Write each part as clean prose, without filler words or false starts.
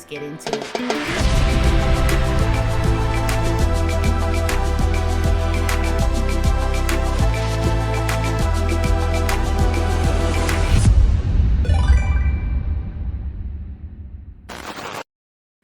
get into it.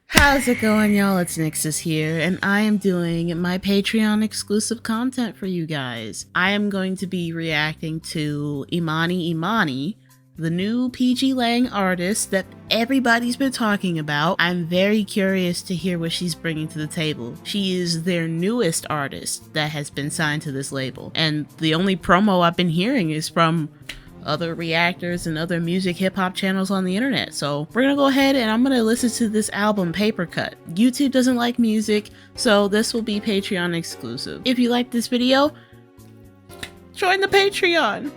How's it going, y'all? It's Nixus here, and I am doing my Patreon exclusive content for you guys. I am going to be reacting to Imani Imani, the new PG Lang artist that everybody's been talking about. I'm very curious to hear what she's bringing to the table. She is their newest artist that has been signed to this label, and the only promo I've been hearing is from other reactors and other music hip-hop channels on the internet. So we're gonna go ahead and I'm gonna listen to this album, Papercut. YouTube doesn't like music, so this will be Patreon exclusive. If you like this video, join the Patreon.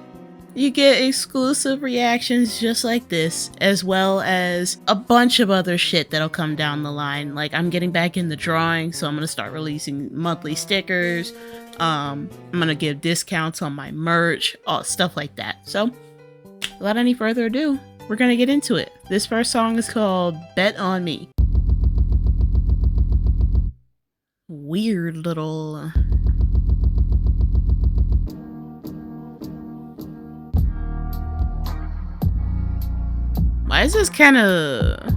You get exclusive reactions just like this, as well as a bunch of other shit that'll come down the line. Like, I'm getting back in the drawing, so I'm gonna start releasing monthly stickers. I'm gonna give discounts on my merch, all stuff like that. So without any further ado, we're gonna get into it. This first song is called Bet on Me. Weird little why is this kind of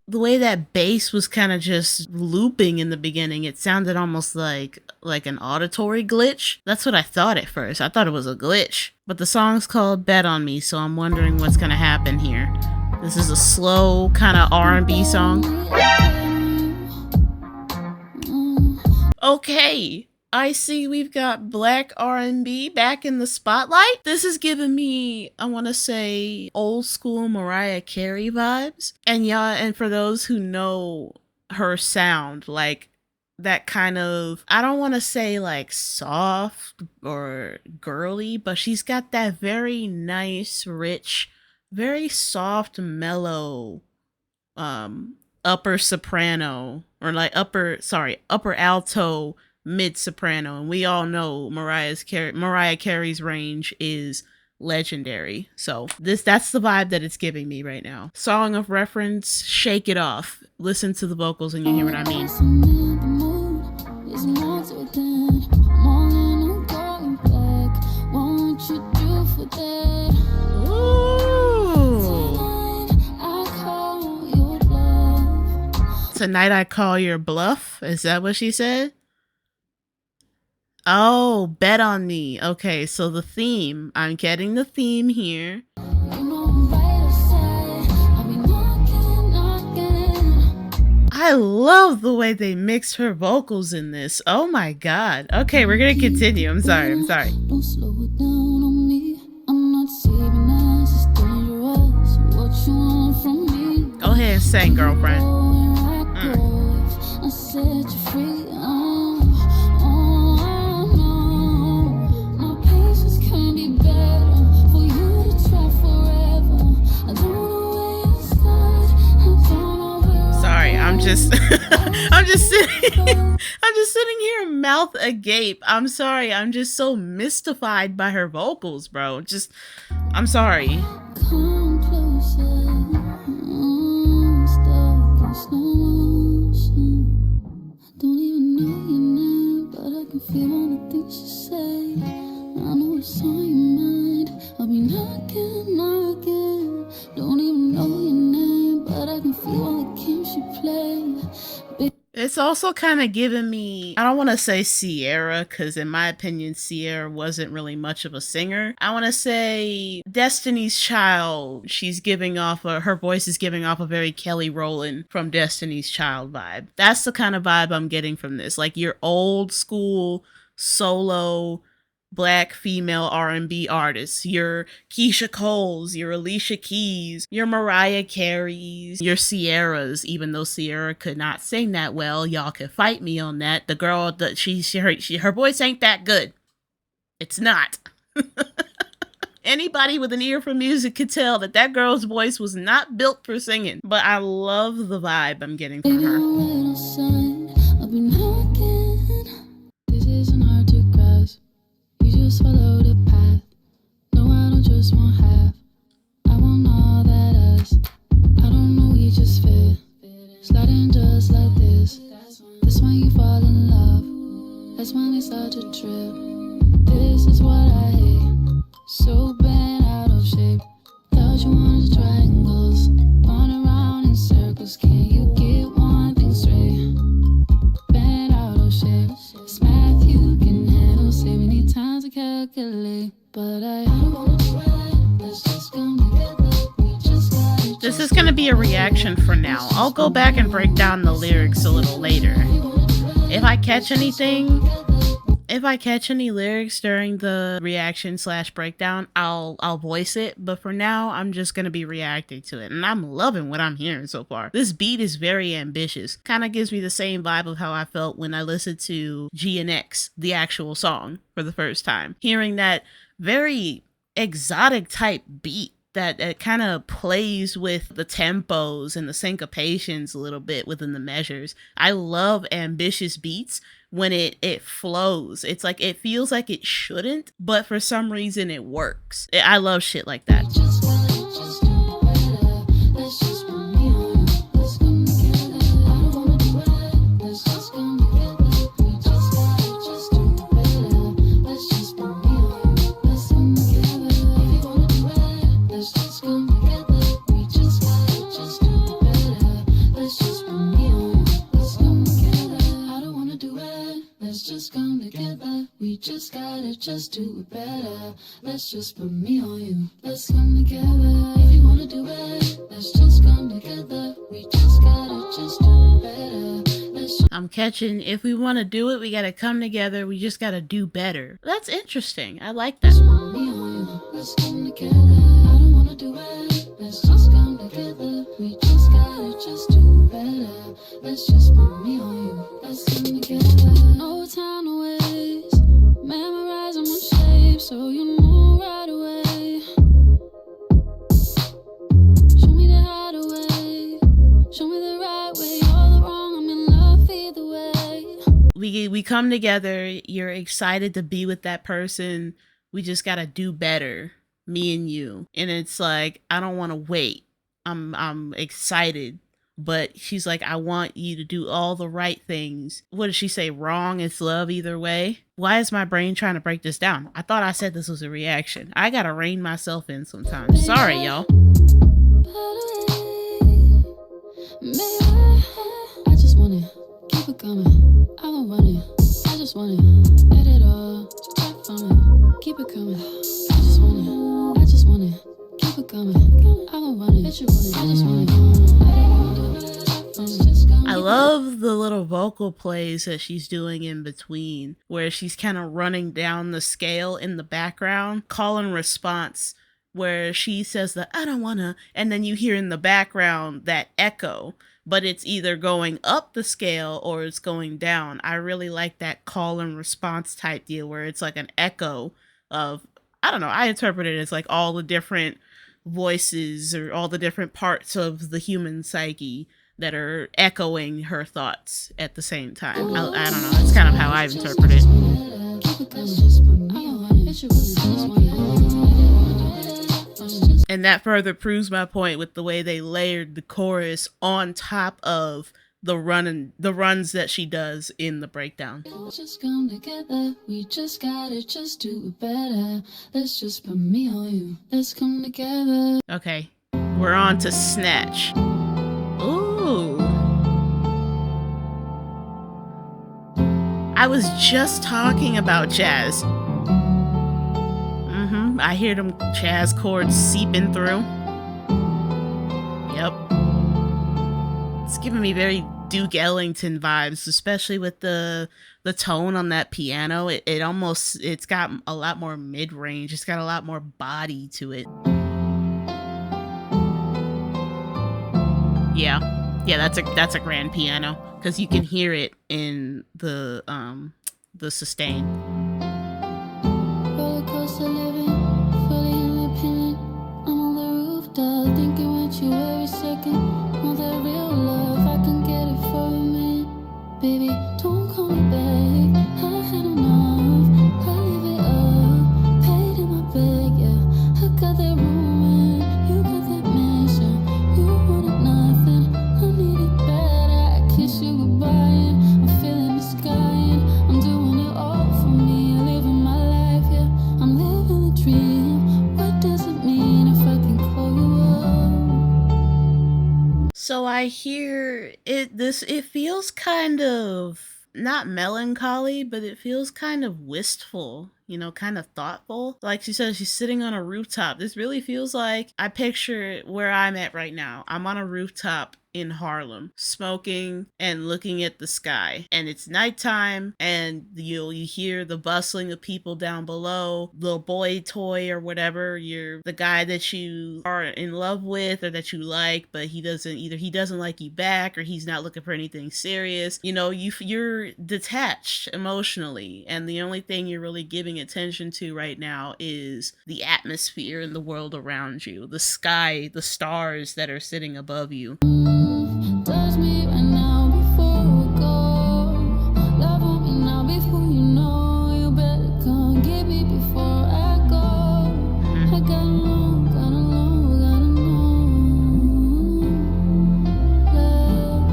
the way that bass was kind of just looping in the beginning? It sounded almost like an auditory glitch. That's what I thought at first. I thought it was a glitch. But the song's called Bet on Me, so I'm wondering what's gonna happen here. This is a slow kind of R&B song. Okay, I see we've got black R&B back in the spotlight. This is giving me, I want to say, old school Mariah Carey vibes. And yeah, and for those who know her sound, like that kind of, I don't want to say like soft or girly, but she's got that very nice, rich, very soft, mellow, upper soprano, or like upper alto, mid soprano, and we all know Mariah Carey's range is legendary. So that's the vibe that it's giving me right now. Song of reference, Shake It Off. Listen to the vocals and you hear what I mean. Tonight I call your bluff. Is that what she said? Oh, bet on me. Okay, so the theme. I'm getting the theme here. I love the way they mixed her vocals in this. Oh my god. Okay, we're gonna continue. I'm sorry. Don't slow it down on me. I'm not saving us. It's dangerous. What you want from me? Go ahead and sing, girlfriend. I set you free. My patience can be better for you to try forever. I don't know where to start. I don't know where. Sorry, I'm just sitting here mouth agape. I'm sorry. I'm just so mystified by her vocals, bro. I'm sorry. Come closer. I'm stuck in slow motion. Don't even know your name, but I can feel all the things you say. I know it's on your mind. I'll be knocking. Don't even know your name, but I can feel all the games you play. It's also kind of giving me, I don't want to say Sierra, because in my opinion, Sierra wasn't really much of a singer. I want to say Destiny's Child. She's giving off, her voice is giving off a very Kelly Rowland from Destiny's Child vibe. That's the kind of vibe I'm getting from this. Like your old school solo black female R&B artists, your Keisha Coles, your Alicia Keys, your Mariah Careys, your Sierras. Even though Sierra could not sing that well, y'all could fight me on that. The girl that her voice ain't that good. It's not. Anybody with an ear for music could tell that girl's voice was not built for singing. But I love the vibe I'm getting from her. This isn't hard to grasp. just follow the path. No, I don't just want half. I want all that us. I don't know, we just fit. Sliding just like this. That's when you fall in love. That's when it's such a trip. This is what I hate. So bent out of shape. Thought you wanted triangles. Run around in circles. Can you get one thing straight? Bent out of shape. It's math you can handle. Say we need time to calculate. But I don't wanna do it. Let's just come together. We just got it. This is gonna be a reaction for now. I'll go back and break down the lyrics a little later. If I catch any lyrics during the reaction / breakdown, I'll voice it. But for now, I'm just gonna be reacting to it, and I'm loving what I'm hearing so far. This beat is very ambitious. Kind of gives me the same vibe of how I felt when I listened to GNX, the actual song, for the first time. Hearing that very exotic type beat that kind of plays with the tempos and the syncopations a little bit within the measures. I love ambitious beats when it flows. It's like it feels like it shouldn't, but for some reason it works. I love shit like that. Just do it better. Let's just put me on you. Let's come together. If you wanna do it, let's just come together. We just gotta just do it better. I'm catching, if we want to do it, we gotta come together. We just gotta do better. That's interesting. I like that. Let's put me on you. Let's come together. I don't wanna do it. Let's just come together. We just gotta just do better. Let's just put me on you. Let's come together. No time to waste. Memorize them on shape so you know right away. Show me the how to way. Show me the right way or the wrong. I'm in love either way. We come together. You're excited to be with that person. We just gotta do better, me and you. And it's like, I don't want to wait. I'm excited. But she's like, I want you to do all the right things. What did she say? Wrong is love either way. Why is my brain trying to break this down? I thought I said this was a reaction. I gotta rein myself in sometimes. Sorry, y'all. I just want it. Keep it coming. I won't run it. I just want it. Let it all back from it. Keep it coming. I just want it. I just want it. Keep it coming. I won't run it. I just want it. I love the little vocal plays that she's doing in between, where she's kind of running down the scale in the background, call and response, where she says the I don't wanna, and then you hear in the background that echo, but it's either going up the scale or it's going down. I really like that call and response type deal where it's like an echo of, I don't know, I interpret it as like all the different voices or all the different parts of the human psyche that are echoing her thoughts at the same time. I don't know. That's kind of how I interpret it. And that further proves my point with the way they layered the chorus on top of the runs that she does in the breakdown. Let's just come together. We just gotta just do it better. Let's just put me on you. Let's come together. Okay, we're on to Snatch. Ooh. I was just talking about jazz. I hear them jazz chords seeping through. Yep. It's giving me very Duke Ellington vibes, especially with the tone on that piano. It's got a lot more mid-range. It's got a lot more body to it. Yeah, that's a grand piano because you can hear it in the sustain. Roller coaster living, fully independent. I'm on the rooftop, thinking about you every second. On the real love, I can get it for a minute. Baby, don't call me back. I had enough. I leave it up. I hear it feels kind of not melancholy, but it feels kind of wistful, kind of thoughtful. Like she said, she's sitting on a rooftop. This really feels like I picture where I'm at right now. I'm on a rooftop in Harlem, smoking and looking at the sky. And it's nighttime, and you hear the bustling of people down below. Little boy toy or whatever, you're the guy that you are in love with or that you like, but he doesn't like you back, or he's not looking for anything serious. You're detached emotionally, and the only thing you're really giving attention to right now is the atmosphere in the world around you, the sky, the stars that are sitting above you. Touch me right now before we go. Love on me now before you know. You better come get me before I go. I gotta know, gotta know, gotta know. Love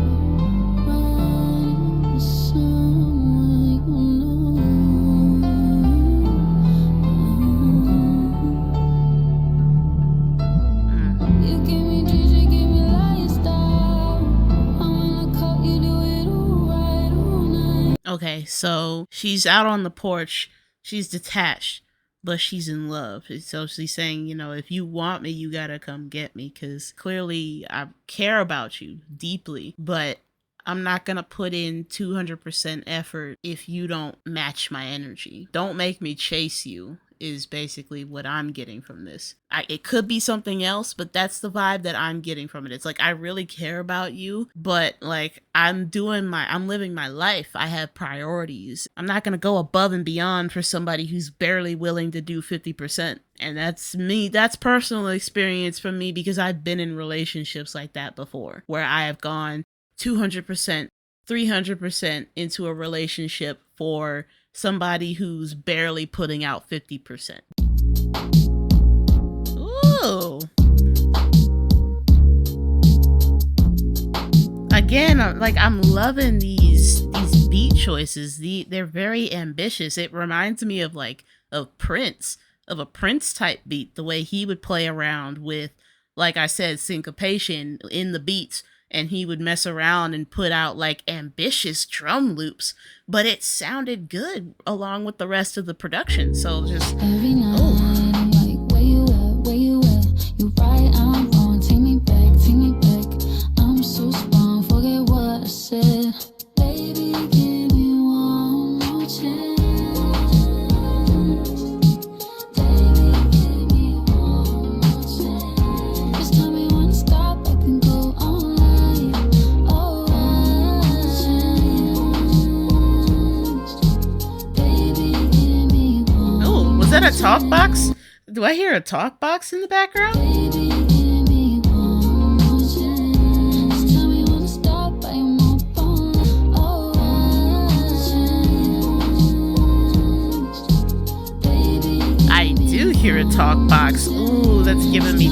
running with someone you know. You give me dreams, you give me lifestyle. I wanna call you, do it all right all night. Okay, so she's out on the porch. She's detached, but she's in love. So she's saying, if you want me, you gotta come get me, because clearly I care about you deeply, but I'm not gonna put in 200% effort if you don't match my energy. Don't make me chase you, is basically what I'm getting from this. It could be something else, but that's the vibe that I'm getting from it. It's like, I really care about you, but like I'm living my life. I have priorities. I'm not going to go above and beyond for somebody who's barely willing to do 50%. And that's me. That's personal experience from me, because I've been in relationships like that before, where I have gone 200%, 300% into a relationship for somebody who's barely putting out 50%. Ooh. Again, I'm loving these beat choices. They're very ambitious. It reminds me of Prince, of a Prince type beat, the way he would play around with, like I said, syncopation in the beats, and he would mess around and put out like ambitious drum loops, but it sounded good along with the rest of the production. So just every night I'm like, where you at, where you at? You right, I'm wrong, take me back, take me back. I'm so sprung, forget what I said. Baby, give me one more chance. Baby, give me one more chance. Just tell me when to stop, I can go all night. Oh, baby, give me one. oh, was that a talk box? Do I hear a talk box in the background? Baby, give me one more chance. Just tell me when to stop, I'm up all night. Oh, baby, I do hear a talk box. Ooh, that's giving me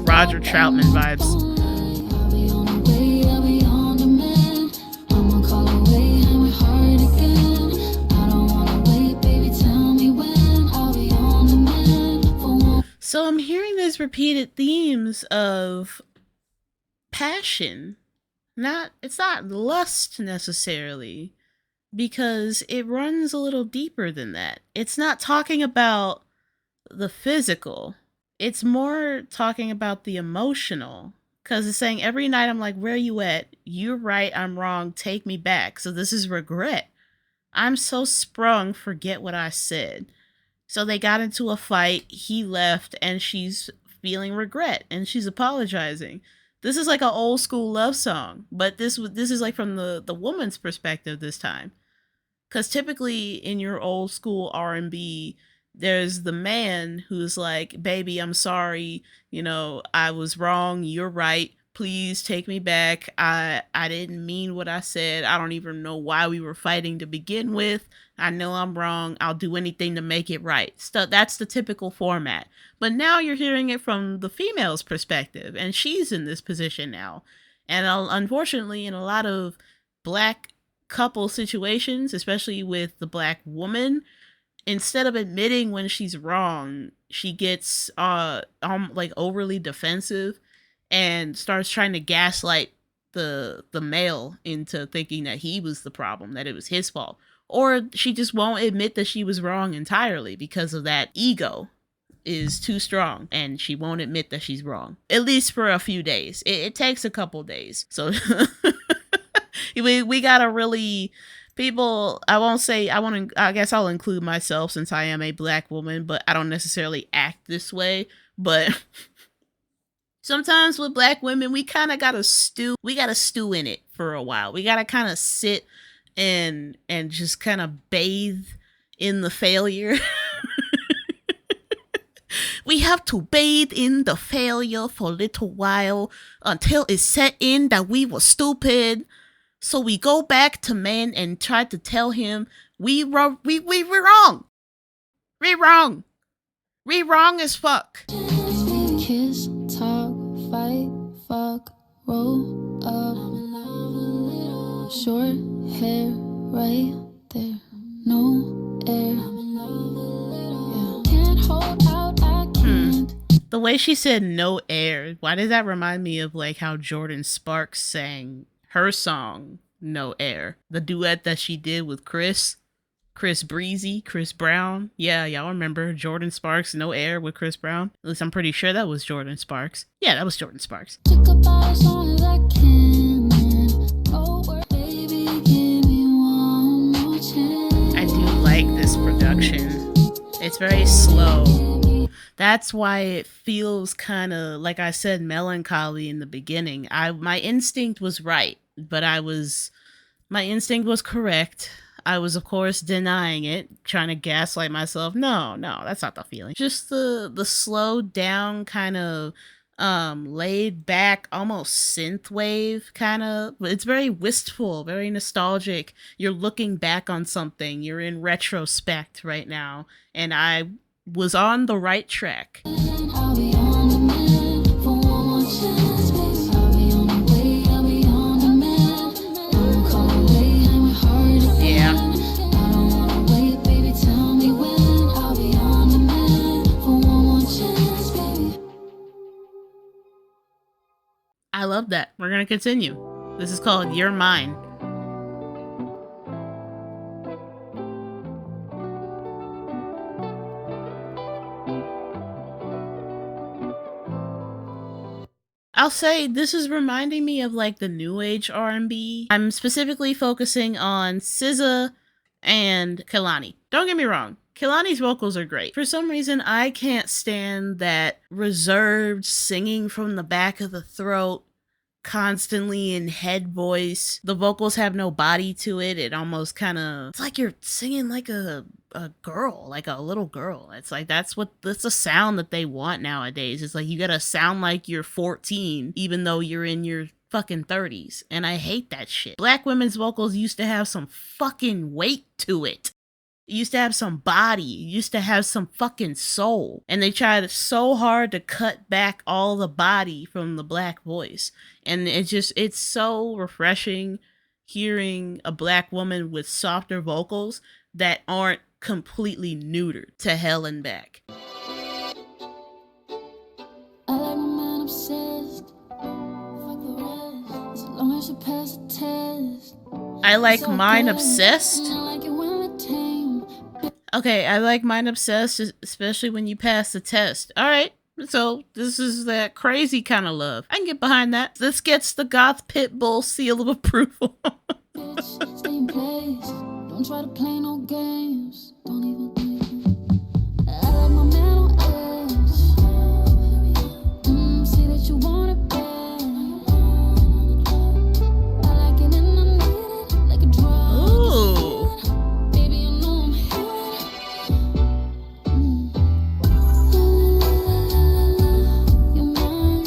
Roger Troutman vibes. I'll be on the way, I'll be on demand. I'ma call away, have my heart again. I don't wanna wait, baby, tell me when. I'll be on demand for one. So I'm hearing these repeated themes of passion. It's not lust necessarily, because it runs a little deeper than that. It's not talking about the physical. It's more talking about the emotional. Because it's saying every night I'm like, where are you at? You're right, I'm wrong, take me back. So this is regret. I'm so sprung, forget what I said. So they got into a fight, he left, and she's feeling regret, and she's apologizing. This is like an old school love song, but this is like from the woman's perspective this time. Because typically in your old school R&B, there's the man who's like, baby, I'm sorry, I was wrong, you're right, please take me back, I didn't mean what I said, I don't even know why we were fighting to begin with, I know I'm wrong, I'll do anything to make it right. So that's the typical format. But now you're hearing it from the female's perspective, and she's in this position now. And unfortunately, in a lot of black couple situations, especially with the black woman, instead of admitting when she's wrong, she gets like overly defensive and starts trying to gaslight the male into thinking that he was the problem, that it was his fault. Or she just won't admit that she was wrong entirely because of that ego is too strong and she won't admit that she's wrong, at least for a few days. It takes a couple days. So we gotta really, people, I guess I'll include myself since I am a black woman, but I don't necessarily act this way. But sometimes with black women, we kind of gotta stew in it for a while. We gotta kind of sit and just kind of bathe in the failure. We have to bathe in the failure for a little while until it set in that we were stupid. So we go back to man and try to tell him we were wrong. We wrong. We wrong as fuck. Kiss, talk, fight, fuck, roll up. Short hair right there, no air. Yeah. Can't hold out, I can't. The way she said no air, why does that remind me of like how Jordan Sparks sang her song No Air? The duet that she did with Chris Brown. Yeah, y'all remember Jordan Sparks, No Air with Chris Brown? At least I'm pretty sure that was Jordan Sparks. Yeah, that was Jordan Sparks. Took about as long as I can. Oh, baby, give me one more chance. I do like this production. It's very slow. That's why it feels kind of, like I said, melancholy in the beginning. My instinct was right, but my instinct was correct. I was, of course, denying it, trying to gaslight myself. No, that's not the feeling. Just the slowed down kind of laid back, almost synthwave kind of. It's very wistful, very nostalgic. You're looking back on something. You're in retrospect right now, and I was on the right track. I'll be on demand for one more chance, baby. I'll be on the way, I'll be on demand. I'ma call away, I'm hard again. Yeah. I don't wanna wait, baby, tell me when. I'll be on demand for one more chance, baby. I love that. We're gonna continue. This is called You're Mine. I'll say this is reminding me of like the new age R&B. I'm specifically focusing on SZA and Kehlani. Don't get me wrong, Kehlani's vocals are great. For some reason, I can't stand that reserved singing from the back of the throat, constantly in head voice. The vocals have no body to it. It almost kind of, it's like you're singing like a girl, like a little girl. It's like that's the sound that they want nowadays. It's like you gotta sound like you're 14 even though you're in your fucking 30s, and I hate that shit. Black women's vocals used to have some fucking weight to it. It used to have some body. It used to have some fucking soul. And they tried so hard to cut back all the body from the black voice. And it's so refreshing hearing a black woman with softer vocals that aren't completely neutered to hell and back. I like my man obsessed. Fuck the rest. As long as you pass the test. I like It's mine okay. obsessed. I like it when we're tame. Okay, I like mine obsessed, especially when you pass the test. Alright, so this is that crazy kind of love. I can get behind that. This gets the goth pit bull seal of approval. Bitch, stay in place. Don't try to play no games. Don't even think. I like my man on edge. See that you want it bad. I like it and I need it like a drug. Ooh. Baby, you know I'm here. You're mine.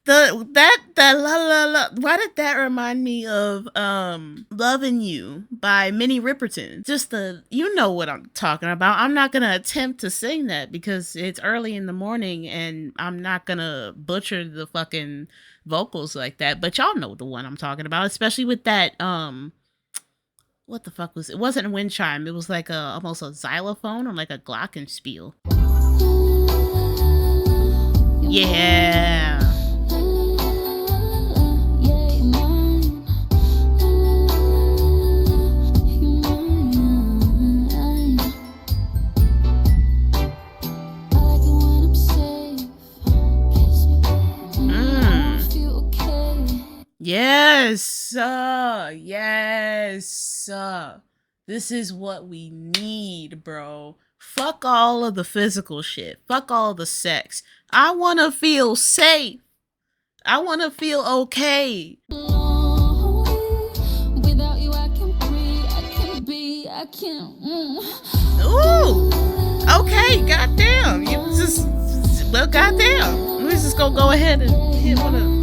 The la la la. Why did that remind me of Lovin' You by Minnie Riperton? Just you know what I'm talking about. I'm not gonna attempt to sing that because it's early in the morning and I'm not gonna butcher the fucking vocals like that. But y'all know the one I'm talking about, especially with that what the fuck was it? It wasn't a wind chime. It was like almost a xylophone or like a glockenspiel. Yeah. Yes, yes. This is what we need, bro. Fuck all of the physical shit. Fuck all the sex. I want to feel safe. I want to feel okay. Without you, I can't breathe. I can't be. I can't. Ooh. Okay, goddamn. You just, well, goddamn. We're just gonna go ahead and hit one of.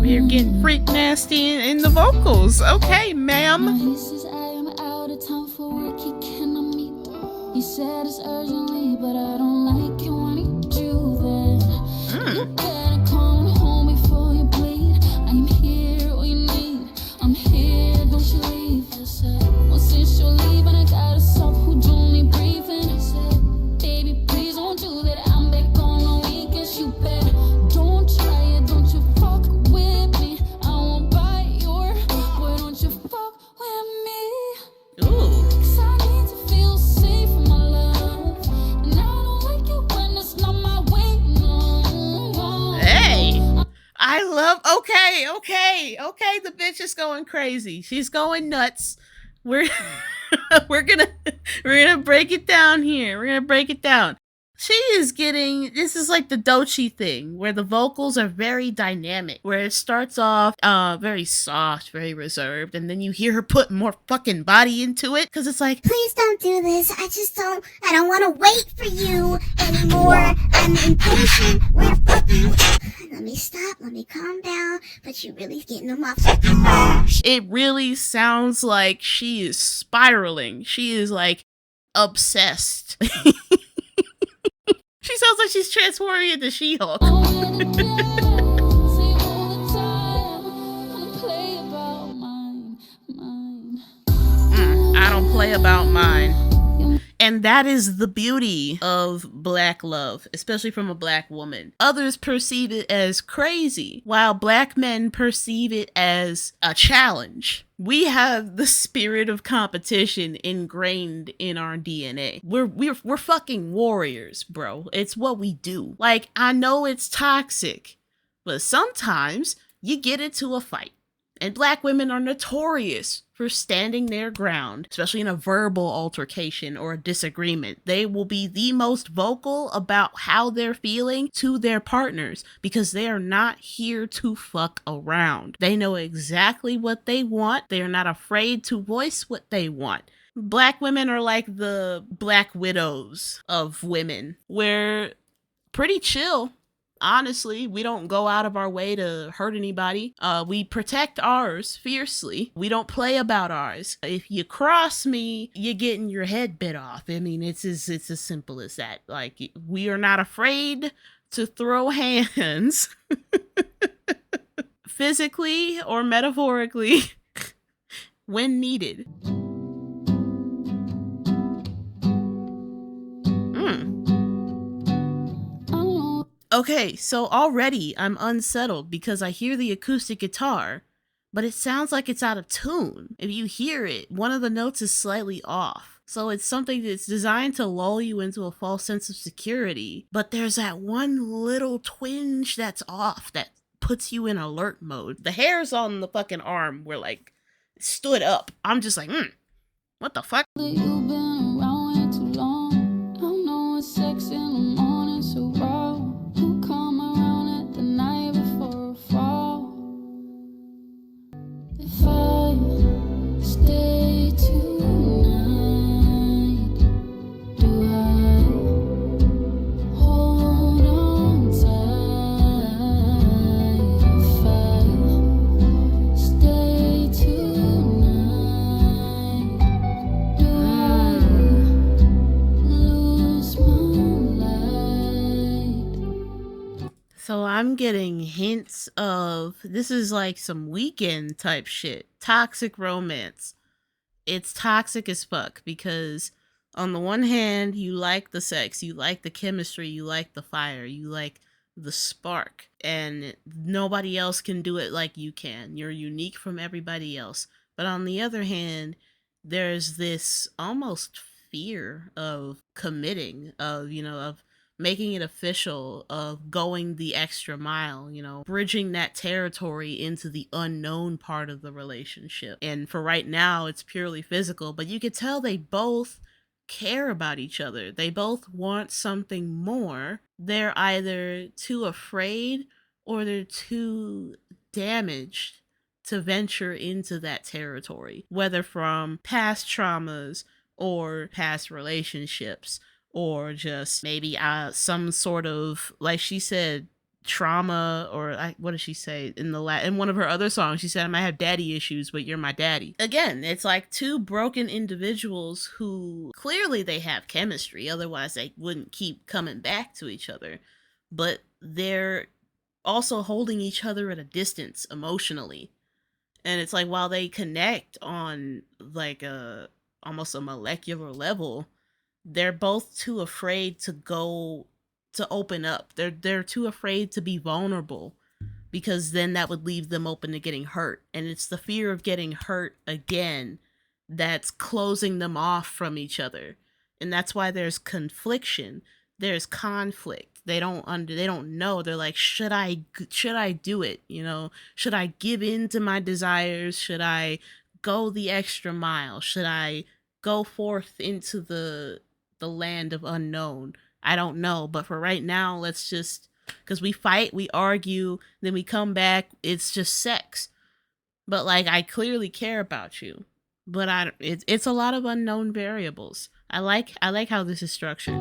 We're getting freak nasty in the vocals. Okay, ma'am. He says I am out of time for work. He cannot meet. He said it's urgently, but I don't like it when he do that. You better come home before you bleed. I'm here, all you need. I'm here, don't you leave. I said, well, since you're leaving, I got a self who don't need breathing. I said, baby, please don't do that. I'm back on the weekends. You better don't try it. Don't you fuck with me. I won't bite your. Boy, don't you fuck with me. Ooh. Cause I need to feel safe in my love. And I don't like it when it's not my way. No. Hey. I love. Okay. The bitch is going crazy. She's going nuts. We're we're gonna break it down here. We're gonna break it down. She is getting. This is like the Dochi thing, where the vocals are very dynamic. Where it starts off very soft, very reserved, and then you hear her put more fucking body into it, because it's like, Please don't do this. I don't want to wait for you anymore. I'm impatient. Where fuck you? Let me stop. Let me calm down. But you're really getting them off. it really sounds like she is spiraling. She is like obsessed. She sounds like she's transforming into She-Hulk. I don't play about mine. And that is the beauty of black love, especially from a black woman. Others perceive it as crazy, while black men perceive it as a challenge. We have the spirit of competition ingrained in our DNA. We're fucking warriors, bro. It's what we do. Like, I know it's toxic, but sometimes you get into a fight. And black women are notorious for standing their ground, especially in a verbal altercation or a disagreement. They will be the most vocal about how they're feeling to their partners because they are not here to fuck around. They know exactly what they want. They are not afraid to voice what they want. Black women are like the black widows of women. We're pretty chill. Honestly, we don't go out of our way to hurt anybody. We protect ours fiercely. We don't play about ours. If you cross me, you're getting your head bit off. I mean, it's as simple as that. Like, we are not afraid to throw hands physically or metaphorically when needed. Okay, so already I'm unsettled because I hear the acoustic guitar, but it sounds like it's out of tune. If you hear it, one of the notes is slightly off. So it's something that's designed to lull you into a false sense of security, but there's that one little twinge that's off that puts you in alert mode. The hairs on the fucking arm were like stood up. I'm just like, what the fuck? You've been around here too long. I know it's 6 in the morning, so raw. You come around at the night before a fall. If I stay tonight, do I hold on tight? If I stay tonight, do I lose my light? So I'm getting hints of this is like some weekend type shit. Toxic romance. It's toxic as fuck because on the one hand, you like the sex, you like the chemistry, you like the fire, you like the spark, and nobody else can do it like you can. You're unique from everybody else. But on the other hand, there's this almost fear of committing, of making it official, of going the extra mile, you know, bridging that territory into the unknown part of the relationship. And for right now, it's purely physical, but you could tell they both care about each other. They both want something more. They're either too afraid or they're too damaged to venture into that territory, whether from past traumas or past relationships, or just maybe some sort of, like she said, trauma, or what did she say in in one of her other songs? She said, I might have daddy issues, but you're my daddy. Again, it's like two broken individuals who clearly they have chemistry, otherwise they wouldn't keep coming back to each other, but they're also holding each other at a distance emotionally. And it's like, while they connect on like almost a molecular level, they're both too afraid to open up. They're too afraid to be vulnerable, because then that would leave them open to getting hurt. And it's the fear of getting hurt again that's closing them off from each other. And that's why there's confliction. There's conflict. They don't know. They're like, should I do it? You know, should I give in to my desires? Should I go the extra mile? Should I go forth into the land of unknown? I don't know. But for right now, let's just, because we fight, we argue, then we come back, it's just sex. But like, I clearly care about you, but it's a lot of unknown variables. I like how this is structured.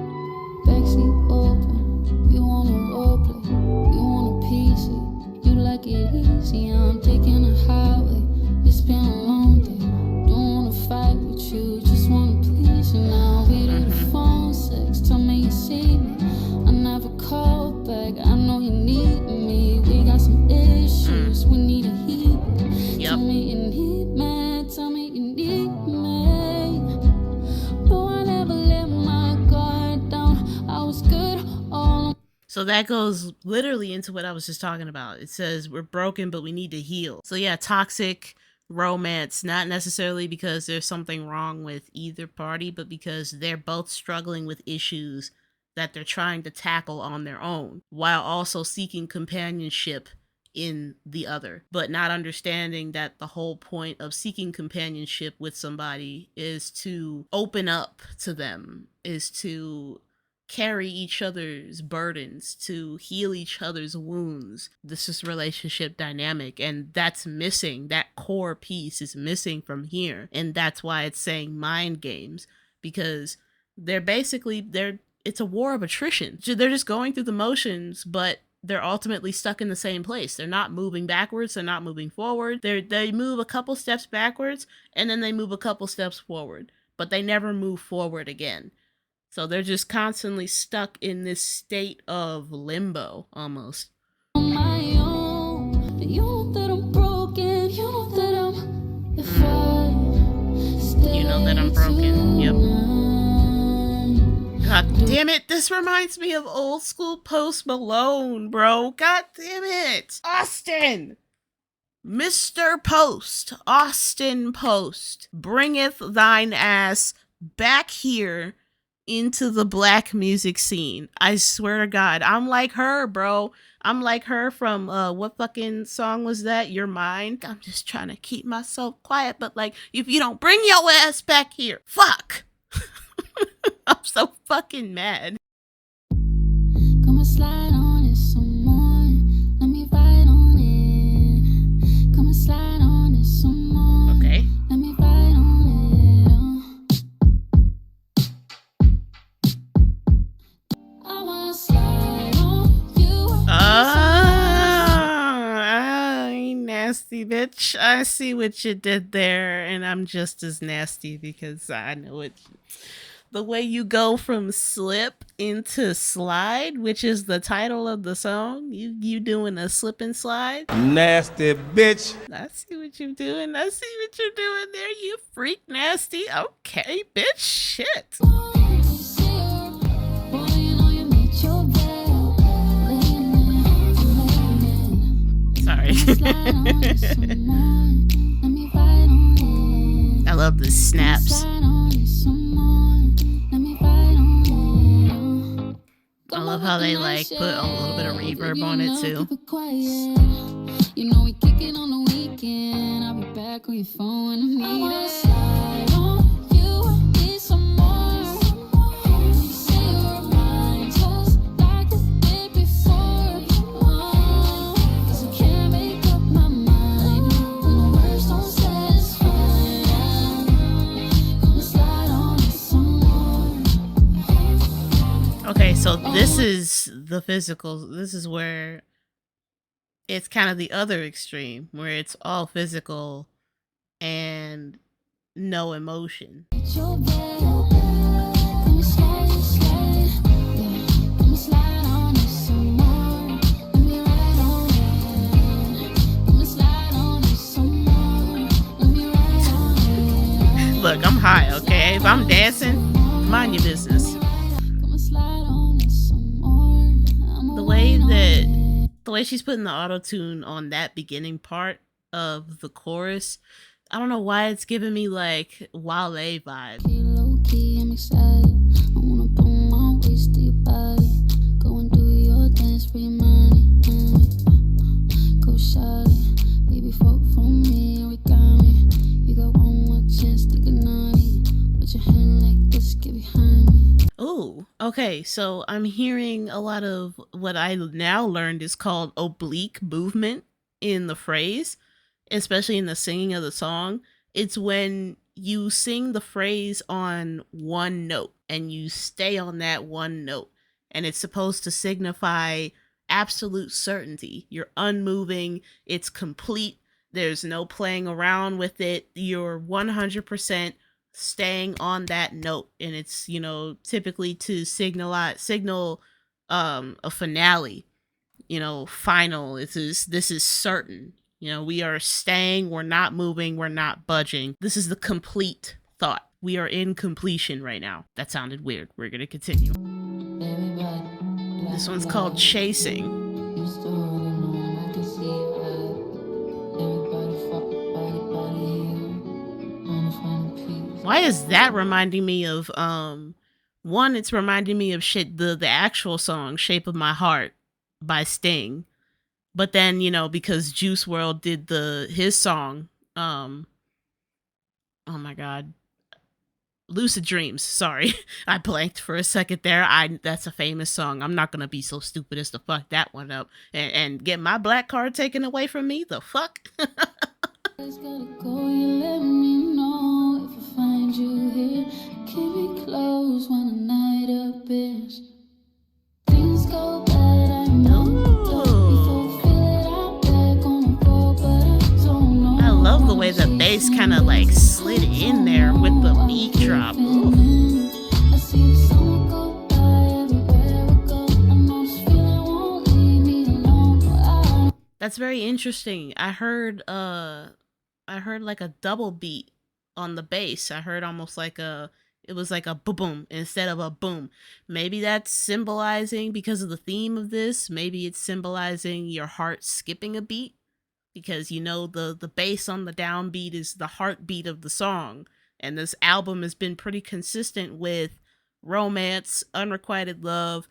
Backseat open, you wanna roleplay, you wanna piece it, you like it easy, I'm taking a highway, it's been a long day, don't wanna fight with you, just wanna please you now, we do the phone sex, tell me you see me, I never call back, I know you need me, we got some issues, we need a heat, tell me you need me, tell me you need me, no, I never let my guard down, I was good all. So that goes literally into what I was just talking about. It says we're broken, but we need to heal. So yeah, toxic romance, not necessarily because there's something wrong with either party, but because they're both struggling with issues that they're trying to tackle on their own, while also seeking companionship in the other, but not understanding that the whole point of seeking companionship with somebody is to open up to them, is to carry each other's burdens, to heal each other's wounds. This is relationship dynamic, and that's missing. That core piece is missing from here, and that's why it's saying mind games, because it's a war of attrition. They're just going through the motions, but they're ultimately stuck in the same place. They're not moving backwards. They're not moving forward. They move a couple steps backwards, and then they move a couple steps forward, but they never move forward again. So they're just constantly stuck in this state of limbo, almost. On my own, you know that I'm broken, you know that I'm, if I You know that I'm broken, yep. God damn it, this reminds me of old school Post Malone, bro. God damn it. Austin! Mr. Post, Austin Post, bringeth thine ass back here into the black music scene. I swear to God, I'm like her, bro. I'm like her from what fucking song was that? You're Mine. I'm just trying to keep myself quiet, but like, if you don't bring your ass back here, fuck. I'm so fucking mad. come and slide on it some more, let me ride on it, come and slide on it some more, Okay. let me ride on it, I wanna slide on you, Nasty bitch. I see what you did there, and I'm just as nasty because I know it. The way you go from slip into slide, which is the title of the song, you doing a slip and slide. Nasty bitch. I see what you're doing. I see what you're doing there, you freak nasty. Okay, bitch, shit. Sorry. I love the snaps. I love how they like put a little bit of reverb on it too. You know we kick it on the weekend. I'll be back on your phone when I need it. Slide on you, need some more. You say you're mine, just like we did before. 'Cause I can't make up my mind when the words don't satisfy. Gonna slide on you some more. Okay, so this is the physical. This is where it's kind of the other extreme, where it's all physical and no emotion. It's your bed. Come slide, slide. Yeah. Come slide on it some more. Let me ride on it. Come slide on it some more. Let me ride on it. Look, I'm high, okay? If I'm dancing, mind your business. Come slide on it some more. I'm The way she's putting the auto-tune on that beginning part of the chorus, I don't know why it's giving me like Wale vibe. low key, I'm excited. I wanna put my waist to your body. Go and do your dance for your money. Go shawty, baby, fuck for me, origami. You got one more chance to get naughty. Put your hand like this, get behind me. Ooh, okay, so I'm hearing a lot of what I now learned is called oblique movement in the phrase, especially in the singing of the song. It's when you sing the phrase on one note and you stay on that one note, and it's supposed to signify absolute certainty. You're unmoving, it's complete, there's no playing around with it, you're 100% staying on that note, and it's, you know, typically to signal a finale, you know, final. This is certain, you know, we are staying, we're not moving, we're not budging. This is the complete thought. We are in completion right now. That sounded weird. We're gonna continue. This one's called Chasing. Why is that reminding me of one, it's reminding me of the actual song Shape of My Heart by Sting. But then, you know, because Juice WRLD did his song, oh my god, Lucid Dreams, sorry. I blanked for a second there. That's a famous song. I'm not gonna be so stupid as to fuck that one up and get my black card taken away from me. The fuck? Gotta go, you let me know if I find you here. Keep me close when the night up is. Things go bad, I know. I love the way the bass kind of like slid in there with the beat drop. Ooh. I see the summer go by everywhere I go. I know this feeling won't leave me alone. That's very interesting. I heard like a double beat on the bass. I heard almost like it was like a boom instead of a boom. Maybe that's symbolizing, because of the theme of this, maybe it's symbolizing your heart skipping a beat, because you know the bass on the downbeat is the heartbeat of the song, and this album has been pretty consistent with romance, unrequited love,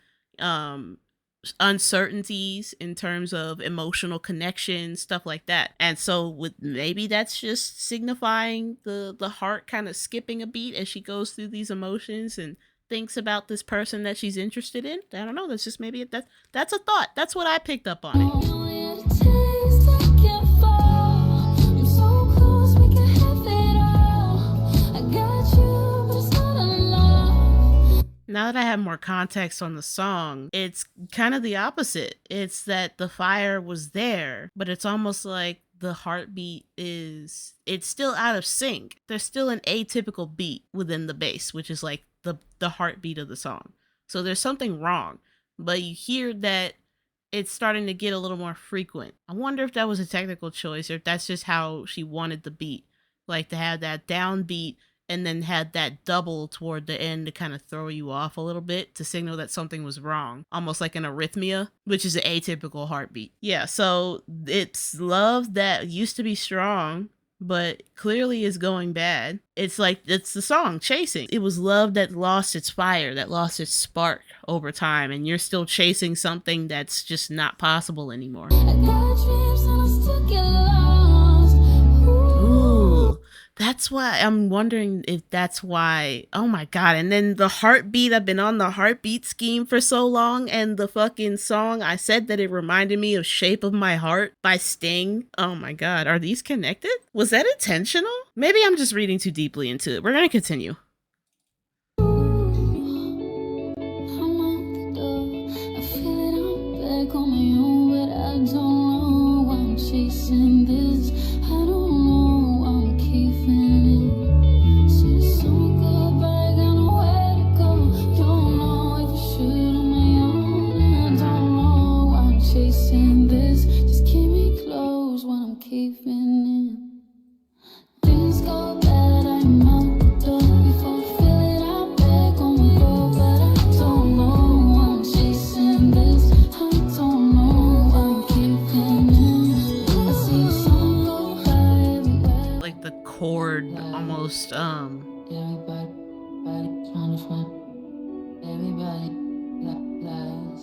uncertainties in terms of emotional connection, stuff like that. And so maybe that's just signifying the heart kind of skipping a beat as she goes through these emotions and thinks about this person that she's interested in. I don't know, that's just maybe that's a thought. That's what I picked up on it. Now that I have more context on the song, it's kind of the opposite. It's that the fire was there, but it's almost like the heartbeat it's still out of sync. There's still an atypical beat within the bass, which is like the heartbeat of the song. So there's something wrong, but you hear that it's starting to get a little more frequent. I wonder if that was a technical choice or if that's just how she wanted the beat, like to have that downbeat and then had that double toward the end to kind of throw you off a little bit to signal that something was wrong, almost like an arrhythmia, which is an atypical heartbeat. Yeah, so it's love that used to be strong, but clearly is going bad. It's like, it's the song Chasing. It was love that lost its fire, that lost its spark over time, and you're still chasing something that's just not possible anymore. Ooh, that's why I'm wondering if that's why. Oh my god. And then the heartbeat, I've been on the heartbeat scheme for so long, and the fucking song, I said that it reminded me of Shape of My Heart by Sting. Oh my god, are these connected? Was that intentional? Maybe I'm just reading too deeply into it. We're gonna continue. Chasing this, I don't know, I'm keeping it. She's so good, but I got nowhere to go. Don't know if I should on my own. I don't know, I'm chasing this. Just keep me close when I'm keeping it. Things go bad, I'm out the door. Before I feel it, I'm back on the road. But I don't know, I'm chasing this. I don't know, I'm keeping it. Like the chord almost Everybody trying to find. Everybody lies.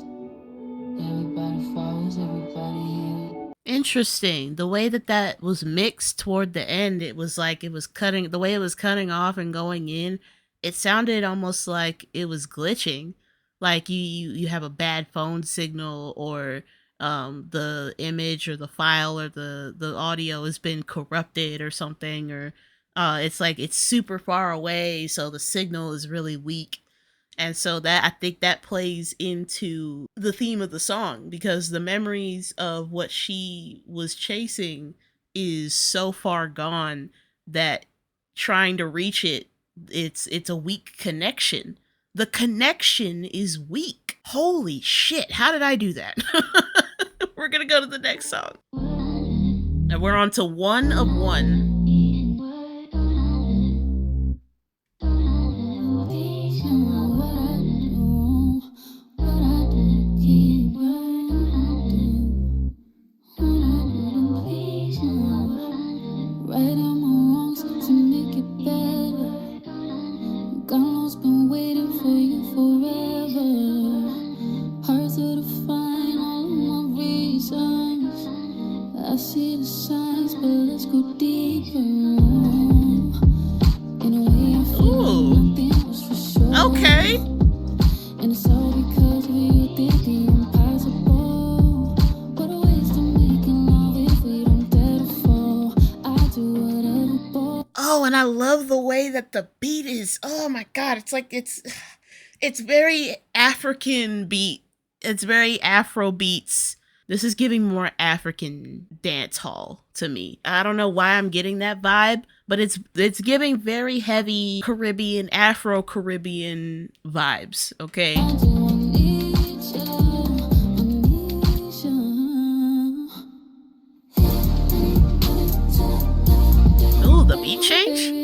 Everybody falls. Everybody. interesting. The way that was mixed toward the end, it was like it was cutting, the way it was cutting off and going in, it sounded almost like it was glitching. Like you have a bad phone signal, or the image or the file or the audio has been corrupted or something, or it's like it's super far away, so the signal is really weak. And so that, I think that plays into the theme of the song, because the memories of what she was chasing is so far gone that trying to reach it, it's a weak connection. The connection is weak. Holy shit, how did I do that? We're gonna go to the next song. And we're on to One of One. Okay. And it's all because of you did the impossible. What a waste of making love if we don't dare to fall. I do whatever, boy. Oh, and I love the way that the beat is. Oh my god, it's like it's very African beat. It's very Afro beats. This is giving more African dance hall to me. I don't know why I'm getting that vibe, but it's giving very heavy Caribbean, Afro Caribbean vibes, okay? Ooh, the beat change?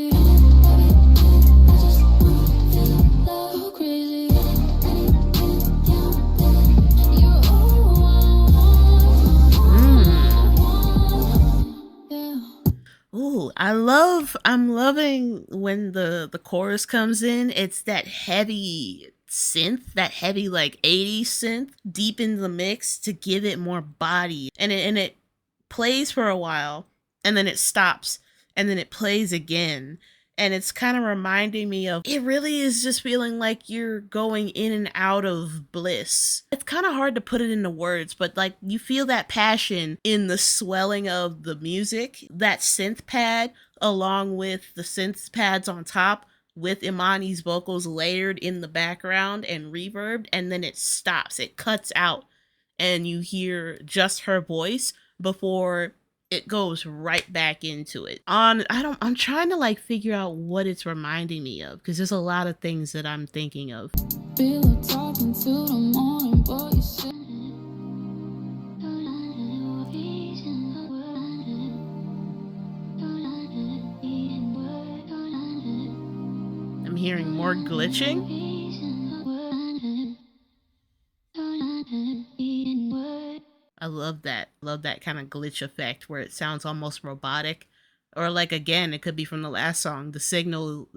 Ooh, I'm loving when the chorus comes in. It's that heavy synth, that heavy like 80s synth deep in the mix to give it more body. And it plays for a while, and then it stops, and then it plays again. And it's kind of reminding me of, it really is just feeling like you're going in and out of bliss. It's kind of hard to put it into words, but like you feel that passion in the swelling of the music, that synth pad, along with the synth pads on top, with Imani's vocals layered in the background and reverbed, and then it stops, it cuts out, and you hear just her voice before it goes right back into it. I'm trying to like figure out what it's reminding me of, because there's a lot of things that I'm thinking of. I'm hearing more glitching. I love that. Love that kind of glitch effect where it sounds almost robotic. Or like again, it could be from the last song. The signal's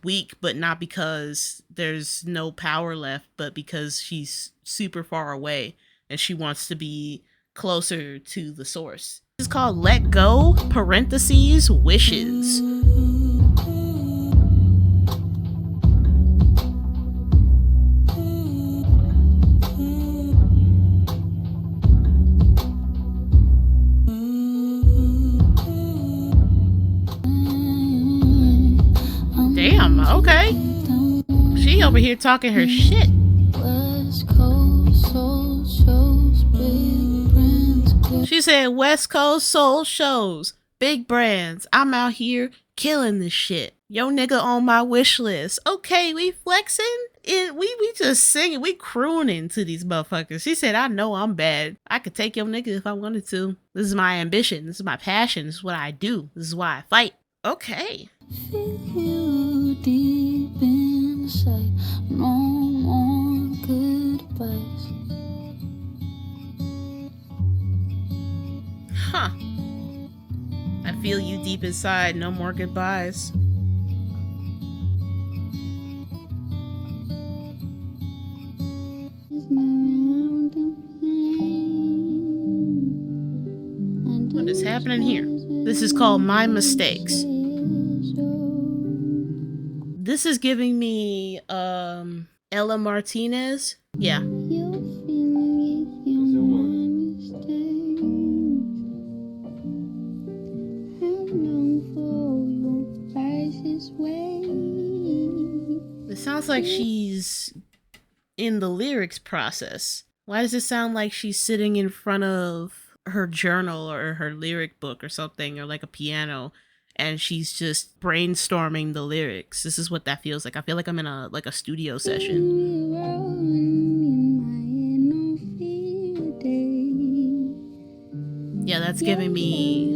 weak, but not because there's no power left, but because she's super far away and she wants to be closer to the source. This is called Let Go, parentheses, Wishes. Damn, okay. She over here talking her shit. She said West Coast soul shows, big brands. I'm out here killing this shit. Yo nigga on my wish list. Okay, we flexing? We just singing, we crooning to these motherfuckers. She said, I know I'm bad. I could take your nigga if I wanted to. This is my ambition. This is my passion. This is what I do. This is why I fight. Okay. Feel you deep inside. No more goodbyes. Huh. I feel you deep inside. No more goodbyes. What is happening here? This is called My Mistakes. This is giving me Ella Martinez. Yeah. It sounds like she's in the lyrics process. Why does it sound like she's sitting in front of her journal or her lyric book or something, or like a piano, and she's just brainstorming the lyrics? This is what that feels like. I feel like I'm in a studio session. Yeah, that's giving me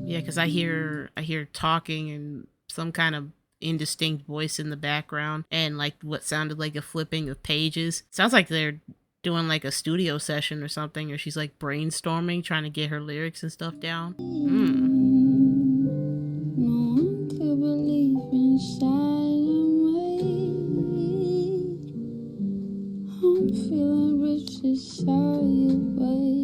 yeah, because I hear talking and some kind of indistinct voice in the background, and like what sounded like a flipping of pages. Sounds like they're doing like a studio session or something, or she's like brainstorming, trying to get her lyrics and stuff down. I'm feeling rich inside your ways.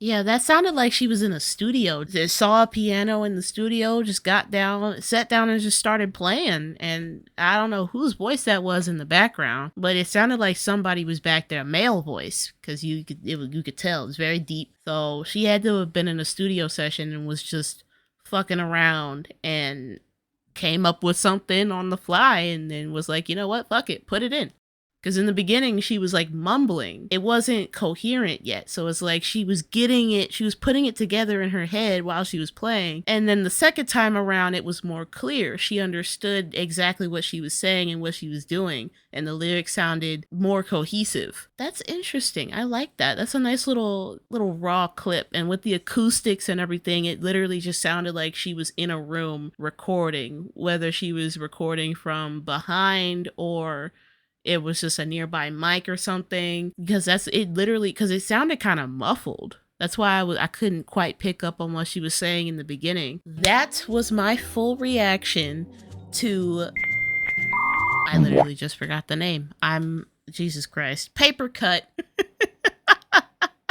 Yeah, that sounded like she was in a studio. Just saw a piano in the studio, just sat down and just started playing. And I don't know whose voice that was in the background, but it sounded like somebody was back there, a male voice, because you could tell it was very deep. So she had to have been in a studio session and was just fucking around and came up with something on the fly, and then was like, you know what, fuck it, put it in. Because in the beginning, she was like mumbling. It wasn't coherent yet. So it's like she was putting it together in her head while she was playing. And then the second time around, it was more clear. She understood exactly what she was saying and what she was doing. And the lyrics sounded more cohesive. That's interesting. I like that. That's a nice little raw clip. And with the acoustics and everything, it literally just sounded like she was in a room recording, whether she was recording from behind or it was just a nearby mic or something, because it sounded kind of muffled. That's why I couldn't quite pick up on what she was saying in the beginning. That was my full reaction to, I literally just forgot the name. Jesus Christ. Papercut.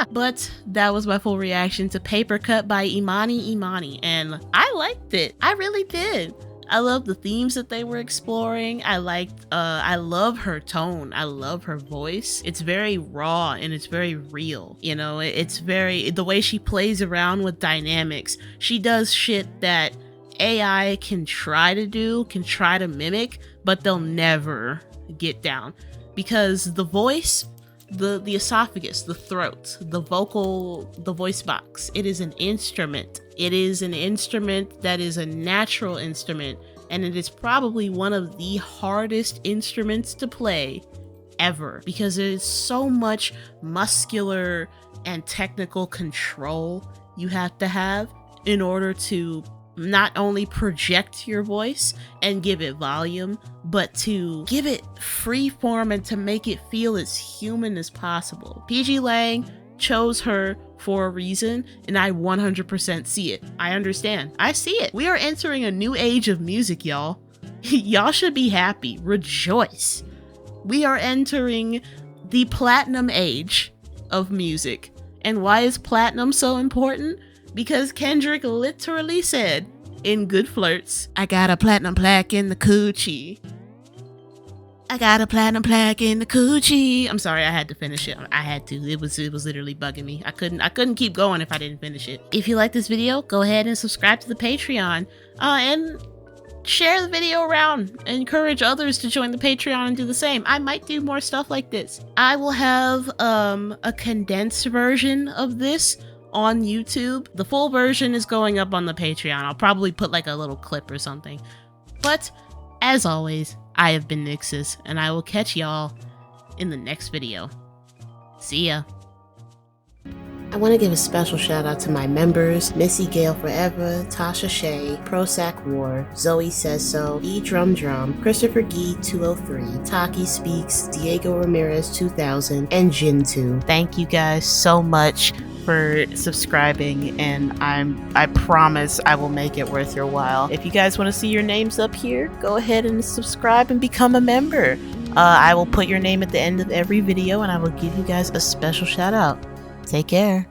But that was my full reaction to Papercut by Imani Imani, and I liked it. I really did. I love the themes that they were exploring. I love her tone. I love her voice. It's very raw and it's very real. You know, the way she plays around with dynamics. She does shit that AI can try to mimic, but they'll never get down. Because the voice, the esophagus, the throat, the voice box, it is an instrument. It is an instrument that is a natural instrument, and it is probably one of the hardest instruments to play ever, because there's so much muscular and technical control you have to have in order to not only project your voice and give it volume, but to give it free form and to make it feel as human as possible. PG Lang chose her for a reason, and I 100% see it. I understand. I see it. We are entering a new age of music, y'all. Y'all should be happy. Rejoice. We are entering the platinum age of music. And why is platinum so important? Because Kendrick literally said in Good Flirts, I got a platinum plaque in the coochie. I got a platinum plaque in the coochie. I'm sorry, I had to finish it. I had to. It was literally bugging me. I couldn't keep going if I didn't finish it. If you like this video, go ahead and subscribe to the Patreon. And share the video around. Encourage others to join the Patreon and do the same. I might do more stuff like this. I will have a condensed version of this on YouTube. The full version is going up on the Patreon. I'll probably put like a little clip or something. But as always, I have been Nixus, and I will catch y'all in the next video. See ya. I want to give a special shout out to my members, Missy Gale Forever, Tasha Shea, Prosac War, Zoe Says So, E Drum Drum, Christopher Gee 203, Taki Speaks, Diego Ramirez 2000, and Jin2. Thank you guys so much for subscribing, and I promise I will make it worth your while. If you guys want to see your names up here, go ahead and subscribe and become a member. I will put your name at the end of every video, and I will give you guys a special shout out. Take care.